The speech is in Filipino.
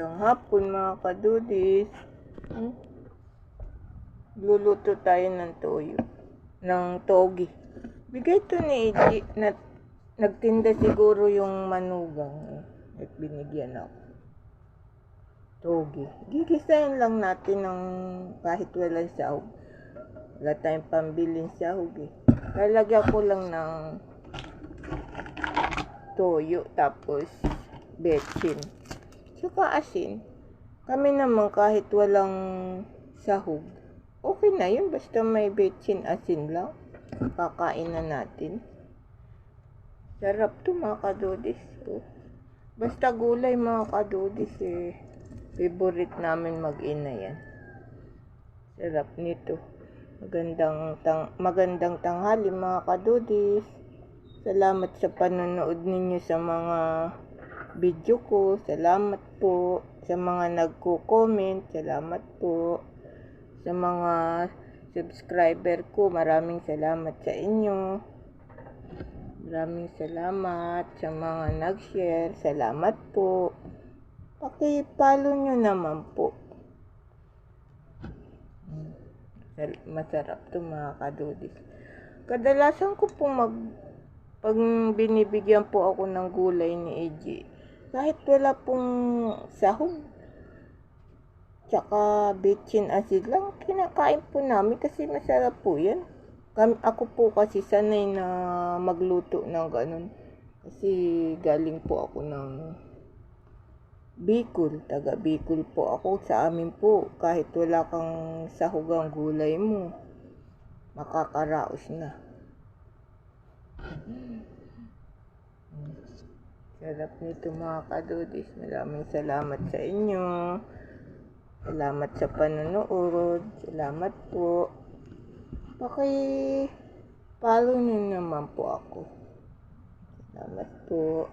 Magandang hapon mga kadudis. Luluto tayo ng toyo. Ng togi. Bigay to ni Eji na nagtinda siguro yung manugang. At binigyan ako. Togi. Gigisahin lang natin ng kahit walang sahog. Wala tayong pambilin sahog eh. Lalagyan ko lang ng toyo tapos betchin. Saka asin. Kami naman kahit walang sahog, okay na yun. Basta may betchin asin lang. Kakain na natin. Sarap to mga kadudis. Oh. Basta gulay mga kadudis eh. Favorite namin mag-ina yan. Sarap nito. Magandang tanghali mga kadudis. Salamat sa panonood ninyo sa mga video ko. Salamat po sa mga nagko-comment. Salamat po sa mga subscriber ko. Maraming salamat sa inyo. Maraming salamat sa mga nag-share. Salamat po. Paki-follow nyo naman po. Masarap to mga kadudis. Kadalasan ko po pag binibigyan po ako ng gulay ni Eji, kahit wala pong sahog, tsaka betchin asin lang, kinakain po namin kasi masarap po yan. Ako po kasi sanay na magluto ng ganun. Kasi galing po ako ng Bicol, taga Bicol po ako. Sa amin po, kahit wala kang sahog ang gulay mo, makakaraos na. Sarap nito mga kadudis. Maraming salamat sa inyo. Salamat sa panonood. Salamat po. Paki-follow nyo naman po ako. Salamat po.